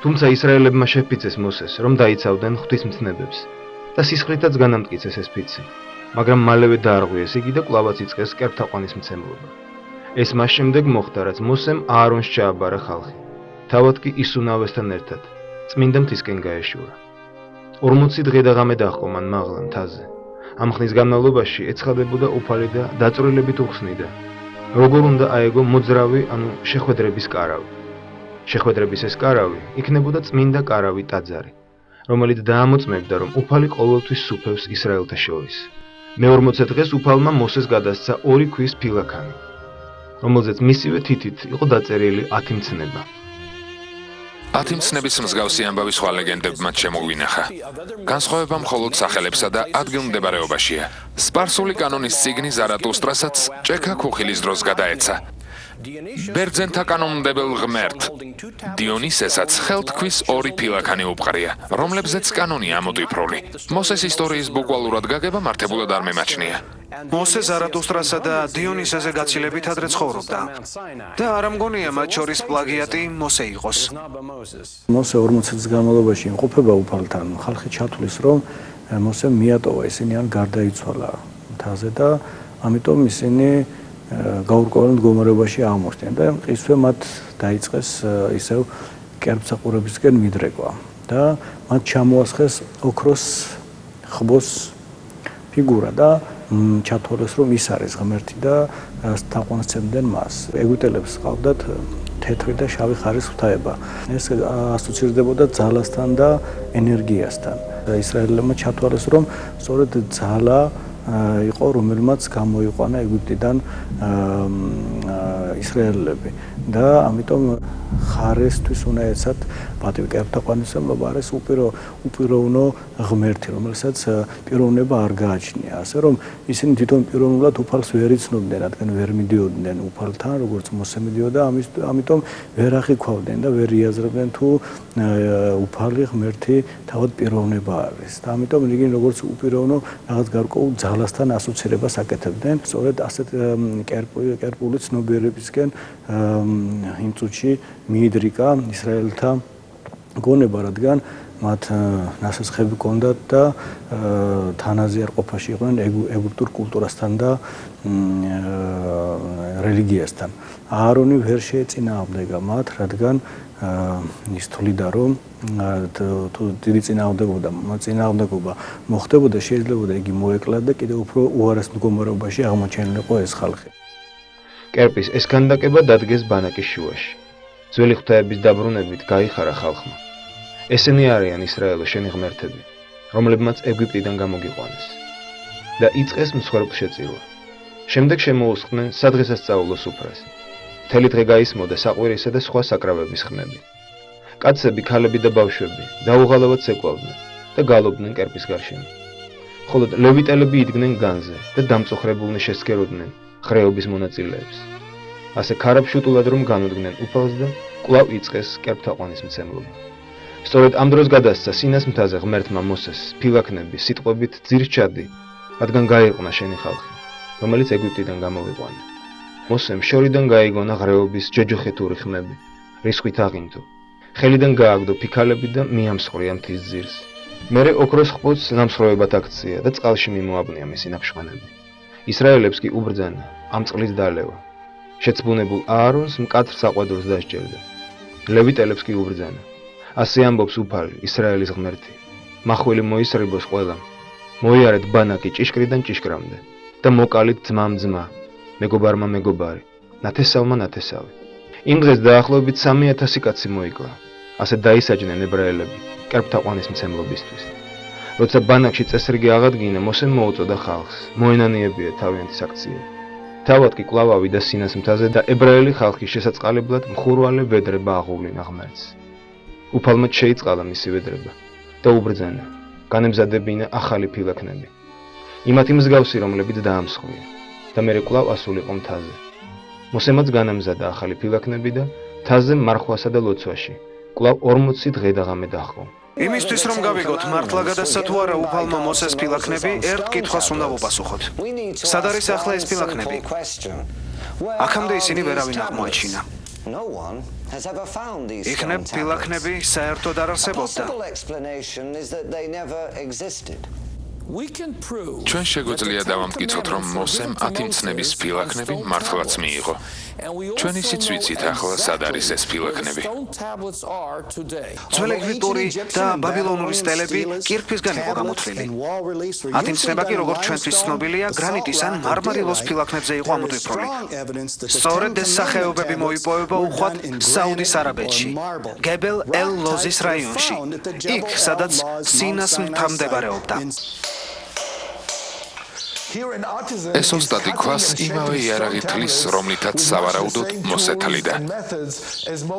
თუმცა ისრაელებმა შეფიცეს მოსეს, რომ დაიცავდნენ ღვთისმცნებებს და სისხლითაც განამტკიცეს ეს ფიცი, მაგრამ მალევე დაარღვიეს იგი და კვლავაც იწყეს კერპთაყვანისმცემლობა. ეს მას შემდეგ მოხდა, რაც მოსემ აარონს ჩააბარა ხალხი, თავად კი ისუნავესთან ერთად, წმინდა მთისკენ გაეშურა. 40 დღე და ღამე დაჰყო მან მაღლა მთაზე. ამ ხნის განმავლობაში ეცხადებოდა უფალი და დაწვრილებით უხსნიდა, როგორ უნდა აეგო მოძრავი, ანუ შეხვედრების კარავი. შეხვედრების ეს კარავი იქნებოდა წმინდა კარავი ტაძარი, რომელიც დაამოწმებდა, რომ უფალი ყოველთვის სუფევს ისრაელთა შორის. მე-40 დღეს უფალმა მოსეს გადასცა 2 ქვის ფილაქანი, რომელზეც მისივე თითით იყო დაწერილი 10 მცნება. 10 მცნების მსგავსი ამბავი სხვა ლეგენდებმაც შემოვინახა. განსხვავება მხოლოდ სახელებსა და ადგილმდებარეობაშია. სპარსული კანონის წიგნი ზარატუსტრასაც ჭექა ქუხილის დროს გადაეცა. ბერძენთა კანონმდებელ ღმერთ დიონისესაც ხელთქვის 2 ფილაქანი უპყრია, რომლებზეც კანონია ამოტვიფრული. მოსეს ისტორიის ბუკვალურად გაგება მართებულად არ მემაჩნია. მოსე ზარატუსტრასა და დიონისეზე გაცილებით ადრე ცხოვრობდა და არ ამგონია მათ შორის პლაგიატი მოსე იყოს. მოსე 40 წლის განმავლობაში იმყოფება უფალთან, ხალხი ჩათვლის, რომ მოსემ მიატოვა, ისინი ან გარდაიცვალა მთაზე და ამიტომ ისინი გაურკვეველ მდგომარეობაში აღმოჩნდნენ და ისევ მათ დაიწყეს ისევ კერპსაყურებისკენ მიდრეკვა და მათ ჩამოასხეს ოქროს ხბოს ფიგურა და ჩათვალეს, რომ ის არის ღმერთი და თაყვანისცემდნენ მას. ეგვიპტელებს ჰყავდათ თეთრი და შავი ხარის ღვთაება. ეს ასოცირდებოდა ძალასთან და ენერგიასთან. ისრაელებმა ჩათვალეს, რომ სწორედ ძალა იყო, რომელმაც გამოიყვანა ეგვიპტიდან ისრაელები და ამიტომ ხარესთვის უნდა ეცათ პატივი კერპთაყვანისმცემლობა არის უპიროვნო ღმერთი, რომელსაც პიროვნება არ გააჩნია. ასე რომ ისინი თვითონ პიროვნულად უფალს ვერ იცნობდნენ, რადგან ვერ მიდიოდნენ უფალთან, როგორც მოსე მიდიოდა, ამიტომ ვერ აღიქვავდნენ და ვერ იაზრებდნენ თუ უფალი ღმერთი თავად პიროვნება არის. და ამიტომ იგი როგორც უპიროვნო რაღაც გარკვეულ ძალასთან ასოცირებას აკეთებდნენ. სწორედ ასეთ კერპული ცნობიერებისკენ იმ წუთში მიიდრიკა ისრაელთა გონება, რადგან მათ ნასაცხები ჰქონდათ და თანაზიარ ყოფაში იყვნენ ეგვიპტურ კულტურასთან და რელიგიასთან. აარონი ვერ შეეწინააღმდეგა მათ, რადგან ის თვლიდა, რომ თუ დიდი წინააღმდეგობა მოხდებოდა, შეიძლებოდა იგი მოეკლათ და კიდევ უფრო უარეს მდგომარეობაში აღმოჩენილიყო ეს ხალხი. კერპის ეს ქანდაკება დადგეს ბანაკის შუაში. ძველი ღვთაების დაბრუნებით გაიხარა ხალხმა. ესენი არიან ისრაელო შენი ღმერთები, რომლებმაც ეგვიპტიდან გამოგიყვანეს. და იწყეს მსხვერპლშეწირვა. შემდეგ შემოუსხდნენ სადღესასწაულო სუფრას. მთელი დღე გაისმოდა საყვირისა და სხვა საკრავების ხმები. კაცები, ქალები და ბავშვები დაუღალავად ცეკვავდნენ და გალობდნენ კერპის გარშემო. ხოლო ლევიტელები იდგნენ განზე და დამწუხრებულნი შესქეროდნენ ხრეობის მონაწილეებს. ასე ქარაფშუტულად რომ განუდგნენ უფალს და კვლავ იწყეს კერპთაყვანისმცემლობა. სწორედ ამ დროს გადასცა სინას მთაზე ღმერთმა მოსეს ფილაქნები სიტყვებით ძირს ჩადი, რადგან გაიყნა შენი ხალხი, რომელიც ეგვიპტიდან გამოვიყვანა. მოსემ შორიდან გაიგონა ღრეობის ჯოჯოხეთური ხმები, რისხვით აღინდო. ხელიდან გააგდო ფიქალები და მიამსხვრია მთის ძირს. მერე ოქროს ხბოს ნამსხვრევებად აქცია და წყალში მიმოაბნია მისი ნაფშხანები. ისრაელებს კი უბრძანა ამ წყლის დალევა. შეცბუნებულ აარონს მკაცრ საყვედურს დასჯერდა. ლევიტელებს კი უბრძანა. ასე ამბობს უფალი, ისრაელის ღმერთი. მახვილი მოისრიბოს ყველამ. მოიარეთ ბანაკი ჭიშკრიდან ჭიშკრამდე და მოკალით ძმამ ძმა, მეგობარმა მეგობარი, ნათესავმა ნათესავი. იმ დღეს დაახლოებით 3000 კაცი მოიკლა. ასე დაისაჯნენ ებრაელები კერპთაყვანისმცემლობისთვის. როცა ბანაკში წესრიგი აღადგინა, მოსემ მოუწოდა ხალხს, მოენანიებია თავიანთი საქციელი. თავად კი კვლავ ავიდა სინას მთაზე და ებრაელი ხალხის შესაწყალებლად მხურვალე ვედრება აღუვლინა ღმერთს. უფალმა შეიწყალა მისი ვედრება და უბრძანა, განემზადებინა ახალი ფილაქნები. იმათი მსგავსი, რომლებიც დაამსხვია და მერე კვლავ ასულიყო მთაზე. მოსემაც განამზადა ახალი ფილაქნები და მთაზე მარხვასა და ლოცვაში კვლავ 40 დღე და ღამე დაჰყო. იმისთვის რომ გავიგოთ მართლა გადასცა თუ არა უფალმა მოსეს ფილაქნები, ერთ კითხვას უნდა ვუპასუხოთ. სად არის ახლა ეს ფილაქნები? აქამდე ისინი ვერავინ აღმოაჩინა. იქნებ ფილაქნები საერთოდ არ არსებობდა. ჩვენ შეგვიძლია დავამტკიცოთ, რომ მოსემ 10 მცნების ფილაქნები მართლაც მიიღო. ჩვენ ისიც ვიცით ახლა სად არის ეს ფილაქნები. ძველი ეგვიპტური და ბაბილონური სტელები კირქვისგან იყო გამოთვლილი. 10 მცნება კი როგორც ჩვენთვის ცნობილია, გრანიტის ან მარმარილოს ფილაქნებზე იყო ამოტვიფრული. სწორედ ეს სახეობები მოიპოვება უხვად საუდის არაბეთში, გებელ ელ-ლოზის რაიონში, იქ სადაც სინას მთა მდებარეობდა. ეს ოსტატი ქვას იმავე იარაღით თლის, რომლითაც სავარაუდოდ მოსე თლიდა.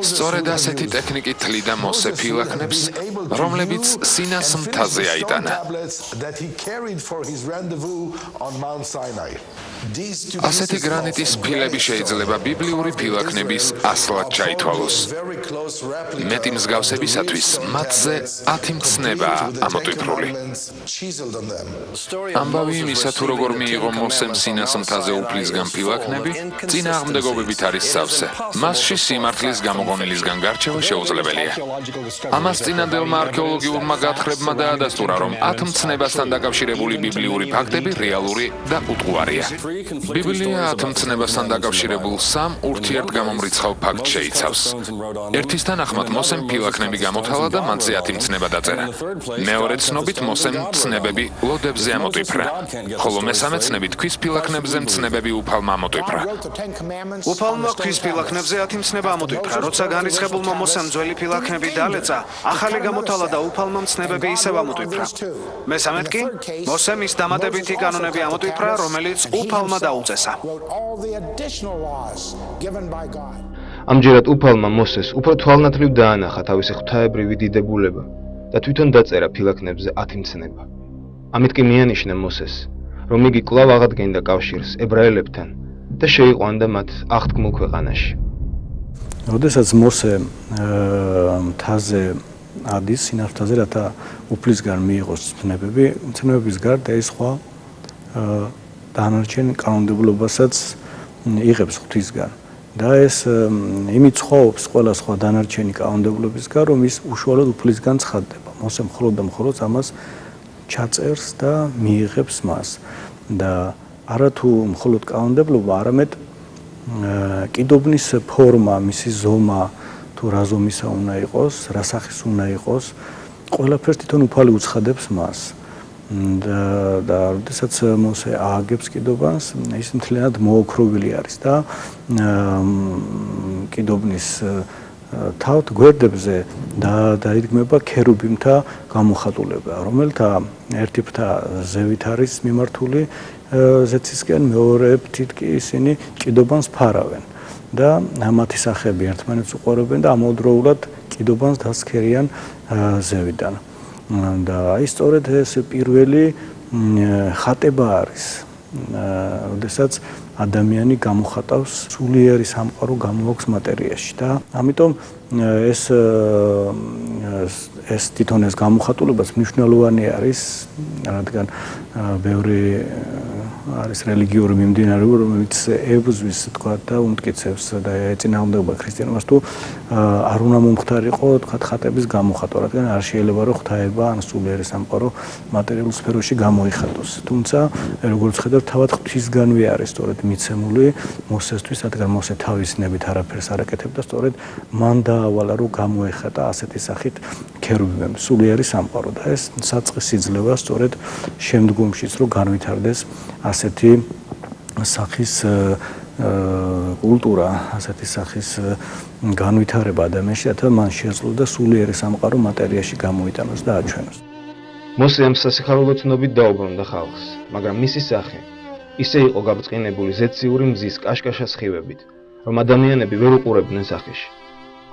სწორედ ასეთი ტექნიკით თლიდა მოსე ფილაქნებს, რომლებიც სინას მთაზე აიტანა. ასეთი გრანიტის ფილები შეიძლება ბიბლიური ფილაქნების ასლად ჩაითვალოს. მეტი მსგავსებისათვის მათზე 10 მცნებაა ამოტვიფრული. ამბავი იმისა, თუ როგორ მიიღო მოსემ სინას მთაზე უფლისგან ფილაქნები, წინააღმდეგობებით არის სავსე. მასში სიმართლის გამოგონილისგან გარჩევა შეუძლებელია. ამას წინანდელმა არქეოლოგიურმა გათხრებმა დაადასტურა, რომ 10 მცნებასთან დაკავშირებული ბიბლიური ფაქტები რეალური და უტყუარია. ბიბლია 10 მცნებასთან დაკავშირებულ 3 ურთიერთგამომრიცხავ ფაქტს შეიცავს. ერთის თანახმად მოსემ ფილაქნები გამოთალა და მათზე 10 მცნება დაწერა. მეორე ცნობით მოსემ მცნებები ლოდებზე ამოტვიფრა, ხოლო მესამე ცნებით ქვის ფილაქნებზე მცნებები უფალმა ამოტვიფრა. უფალმა ქვის ფილაქნებზე 10 მცნება ამოტვიფრა, როცა განრისხებულმა მოსემ ძველი ფილაქნები დალეცა, ახალი გამოთალა და უფალმა მცნებები ისევ ამოტვიფრა. მესამედ კი მოსემ ის დამატებითი კანონები ამოტვიფრა, რომელიც უფალმა დაუწესა. ამჯერად უფალმა მოსეს უფრო თვალნათლივ დაანახა თავისი ღვთაებრივი დიდებულება და თვითონ დაწერა ფილაქნებზე 10 მცნება. ამით კი მიანიშნა მოსეს, რომ იგი კვლავ აღადგენდა კავშირს ებრაელებთან და შეიყვანდა მათ აღთქმულ ქვეყანაში. როდესაც მოსე მთაზე ადის, სინას მთაზე, რათა უფლისგან მიიღოს მცნებები, მცნებების გარდა ეს სხვა დანარჩენ კანონმდებლობასაც იღებს ღვთისგან. და ეს იმით ხოვობს ყველა სხვა დანარჩენი კანონმდებლობისგან, რომ ის უშუალოდ უფლისგან ცხადდება. მოსე მხოლოდ და მხოლოდ ამას ჩაწერს და მიიღებს მას. და არა თუ მხოლოდ კანონმდებლობა, არამედ კიდობნის ფორმა, მისი ზომა, თუ რა ზომისა უნდა იყოს, რა სახის უნდა იყოს, ყველაფერს თვითონ უფალი უცხადებს მას. და როდესაც მოსე ააგებს კიდობას, ის მთლიანად მოოქროვილი არის და კიდობნის თავთ გვერდებზე დაიდგმება ქერუბიმთა გამოხატულება, რომელთა ერთი ფრთა ზევით არის მიმართული ზეცისკენ, მეორე ფრთით კი ისინი კიდობანს ფარავენ და მათი სახეები ერთმანეთს უყურებენ და ამავდროულად კიდობანს დასქერიან ზევიდან. და აი სწორედ ეს პირველი ხატება არის, როდესაც ადამიანი გამოხატავს სულიერი სამყარო გამოაქვს მატერიაში და ამიტომ ეს თვითონ ეს გამოხატულებაც მნიშვნელოვანი არის, რადგან ბევრი არის რელიგიური მიმდინარეობა, რომელიც ებრძვის თქვა და უმტკიცებს და ეწინააღმდეგება ქრისტიანობას, თუ არ უნდა მომხდარიყო თქვა ხატების გამოხატვა, რადგან არ შეიძლება რომ ღვთაება ან სულიერი სამყარო მატერიალურ სფეროში გამოიხატოს. თუმცა როგორც ხედავთ, თავად ღვთისგანვე არის სწორედ მიცემული მოსესთვის, რადგან მოსე თავის ნებით არაფერს არ აკეთებდა, სწორედ მან დაავალა რომ გამოეხატა ასეთი სახით ქერუბიმ სულიერი სამყარო და ეს საწყის იძლევა სწორედ შემდგომშიც რომ განვითარდეს ასეთი სახის კულტურა, ასეთი სახის განვითარება ადამიანში, რათა მან შეძლო სულიერი სამყარო მატერიაში გამოიტანოს და აჩვენოს. მოსე ამ სასიხარულო დაუბრუნდა ხალხს, მაგრამ მისი სახე ისე იყო გაბრწყინებული ზეციური მზის კაშკაშა სხივებით, რომ ადამიანები ვერ უყურებდნენ სახეში.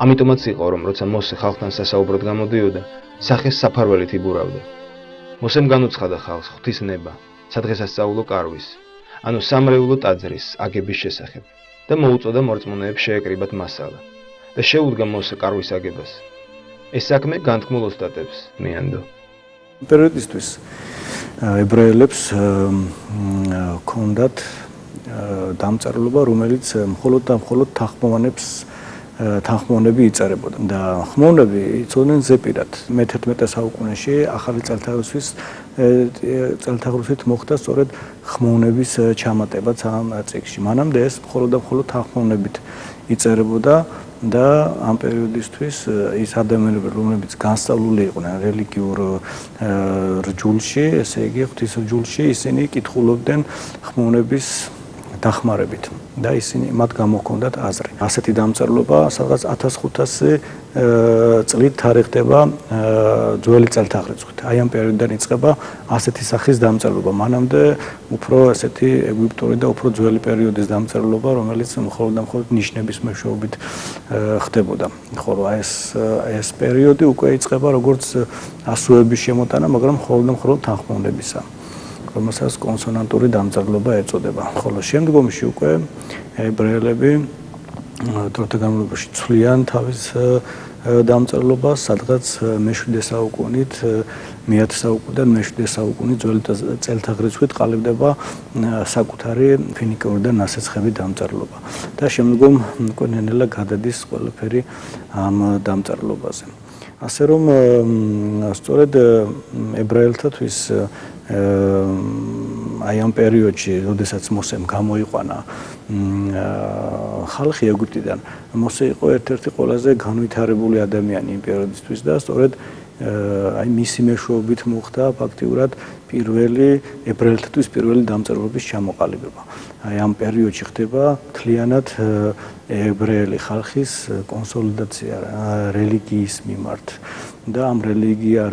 ამიტომაც იყო, რომ როცა მოსე ხალხთან სასაუბროდ გამოდიოდა, სახეს საფარველით იბურავდა. მოსემ განუცხადა ხალხს ღვთის ნება, სადღესასწაულო კარვის, ანუ სამრევლო ტაძრის აგების შესახებ და მოუწოდა მორწმუნეებს შეეკრიბათ მასალა და შეუდგა მოსე კარვის აგებას. ეს საქმე განთქმულ ოსტატებს მიანდო. პერიოდისთვის ებრაელებს ჰქონდათ დამწერლობა, რომელიც მხოლოდ და მხოლოდ თანხმოვნები იწერებოდა და ხმოვნები იცოდნენ ზეპირად. მე-11 საუკუნეში ახალი წელთაღრიცხვით მოხდა სწორედ ხმოვნების ჩამატებაც ამ წიგნში. მანამდე ეს მხოლოდ და მხოლოდ თანხმოვნებით იწერებოდა და ამ პერიოდისთვის ის ადამიანები, რომლებიც განსწავლული იყვნენ რელიგიურ რჯულში, ესე იგი ღვთისრჯულში, ისინი კითხულობდნენ ხმოვნების დახმარებით და ისინი მათ გამოჰქონდათ აზრი. ასეთი დამწერლობა სადღაც 1500 წლით თარიღდება ძველი წელთაღრიცხვით. აი ამ პერიოდიდან იწყება ასეთი სახის დამწერლობა. მანამდე უფრო ასეთი ეგვიპტური და უფრო ძველი პერიოდის დამწერლობა, რომელიც მხოლოდ და მხოლოდ ნიშნების მეშვეობით ხდებოდა. ხოლო ეს პერიოდი უკვე იწყება როგორც ასოების შემოტანა, მაგრამ მხოლოდ და მხოლოდ თანხმოვნებისა, რომელსაც კონსონანტური დამწერლობა ეწოდება. ხოლო შემდგომში უკვე ებრაელები დროთა განმავლობაში ცვლიან თავის დამწერლობას, სადღაც მე-7 საუკუნით, მე-10 საუკუნიდან მე-7 საუკუნით ძველი წელთაღრიცხვით ყალიბდება საკუთარი ფინიკიური და ნასეცხები დამწერლობა და შემდგომ უკვე ნელ-ნელა გადადის ყველაფერი ამ დამწერლობაზე. ასე რომ სწორედ ებრაელთათვის აი ამ პერიოდში, როდესაც მოსემ გამოიყვანა ხალხი ეგვიპტიდან, მოსე იყო ერთ-ერთი ყველაზე განვითარებული ადამიანი იმ პერიოდისთვის და სწორედ აი მისი მეშვეობით მოხდა ფაქტიურად პირველი ებრაელთათვის პირველი დამწერლობის ჩამოყალიბება. აი ამ პერიოდში ხდება მთლიანად ებრაელი ხალხის კონსოლიდაცია რელიგიის მიმართ და ამ რელიგია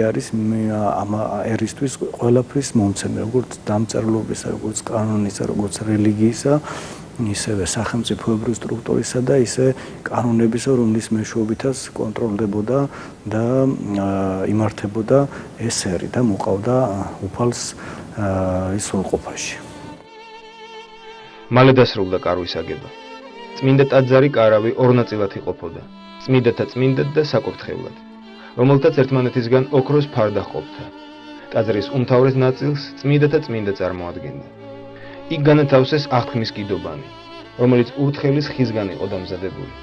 არის ამ ერისთვის ყველაფრის მომცემი, როგორც დამწერლობისა, როგორც კანონისა, როგორც რელიგიისა, ისევე სახელმწიფოებრივი სტრუქტურისა და ისე კანონებისა, რომლის მეშვეობითაც კონტროლდებოდა და იმართებოდა ეს ერი და მოყავდა უფალს ის სრულყოფაში. მალე დასრულდა კარვის აგება. წმინდა ტაძარი კარავი ორ ნაწილად იყოფოდა: წმინდათა წმინდად და საკურთხევლად, რომელთაც ერთმანეთისგან ოქროს ფარდა ჰყოფდა. ტაძრის უმთავრეს ნაწილს წმინდათა წმინდა წარმოადგენდა. იქ განათავსეს აღთქმის კიდობანი, რომელიც ურთხელის ხისგან იყო დამზადებული.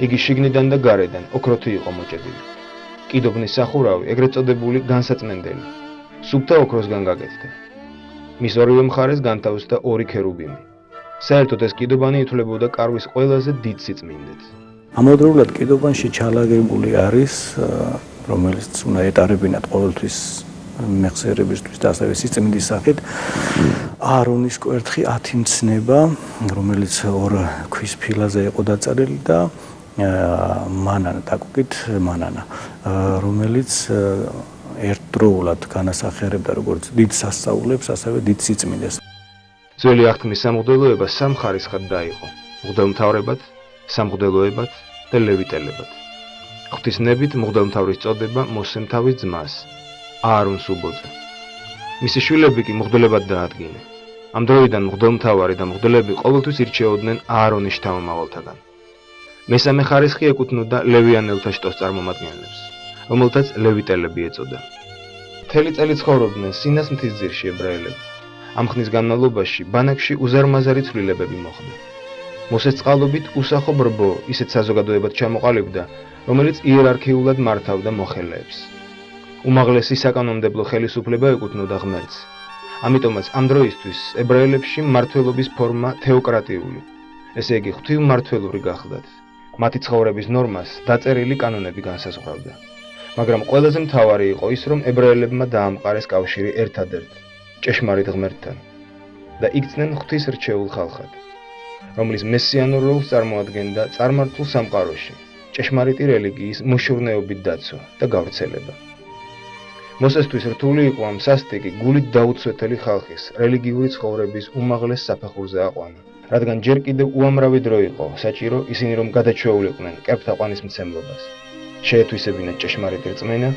იგი შიგნიდან და გარედან ოქროთი იყო მოჭედილი. კიდობნის სახურავი, ეგრეთ წოდებული განსაწმენდელი, სუფთა ოქროსგან გაკეთდა. მის ორივე მხარეს განთავსდა ორი ქერუბიმი. საერთოდ ეს კიდობანი ითვლებოდა კარვის ყველაზე დიდ სიწმინდედ. ამავდროულად კიდობანში ჩალაგებული არის, რომელიც უნდა ეტარებინათ ყოველთვის მეხსიერებისთვის და ასევე სიწმინდის სახით, აარონის კვერთხი 10 მცნება, რომელიც ორ ქვის ფილაზე იყო დაწერილი და მანანა, დაკუკით მანანა, რომელიც ერთდროულად განასახიერებდა როგორც დიდ სასწაულებს, ასევე დიდ სიწმინდეს. ძველი აღთქმის სამღვდელოება სამ ხარისხად დაიყო: მღვდელმთავრებად, სამღვდელოებად და ლევიტელებად. ღვთისნებით მღვდელმთავრის წოდება მოსემთავის ძმას, აარონს უბოძა. მისი შვილები კი მღვდლებად დაადგინა. ამ დროიდან მღვდელმთავარი და მღვდლები ყოველთვის ირჩეოდნენ აარონის შთამომავალთაგან. მესამე ხარისხი ეკუთვნოდა ლევიანელთა შტოს წარმომადგენლებს, რომელთაც ლევიტელები ეწოდა. მთელი წელი ცხოვრობდნენ სინას მთისძირში ებრაელები. ამ ხნის განმავლობაში ბანაკში უზარმაზარი ცვლილებები მოხდა. მოსეს წყალობით უსახო ბრბო ისეთ საზოგადოებად ჩამოყალიბდა, რომელიც იერარქიულად მართავდა მოხელეებს. უმაღლესი საკანონმდებლო ხელისუფლება ეკუთვნოდა ღმერთს. ამიტომაც ამ დროისთვის ებრაელებში მმართველობის ფორმა თეოკრატიული, ესე იგი ღვთივმმართველური გახლდათ. მათი ცხოვრების ნორმას დაწერილი კანონები განსაზღვრავდა. მაგრამ ყველაზე მთავარი იყო ის, რომ ებრაელებმა დაამყარეს კავშირი ერთადერთ ჭეშმარიტ ღმერთთან და იქცნენ ღვთის რჩეულ ხალხად, რომლის მესიანურ როლს წარმოადგენდა წარმართულ სამყაროში ჭეშმარიტი რელიგიის მოშურნეობით დაცვა და გავრცელება. მოსესთვის რთული იყო ამ სასტიკი გულით დაუცვეთელი ხალხის რელიგიური ცხოვრების უმაღლეს საფეხურზე აყვანა, რადგან ჯერ კიდევ უამრავი დრო იყო საჭირო ისინი რომ გადაჩვეულიყვნენ კერპთაყვანის მცემლობას, შეეთვისებინათ ჭეშმარიტი რწმენა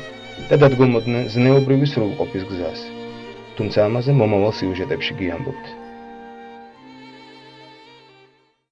და დადგომოდნენ ზნეობრივი სრულყოფის გზას. თუმცა ამაზე მომავალ სიუჟეტებში გიამბობთ.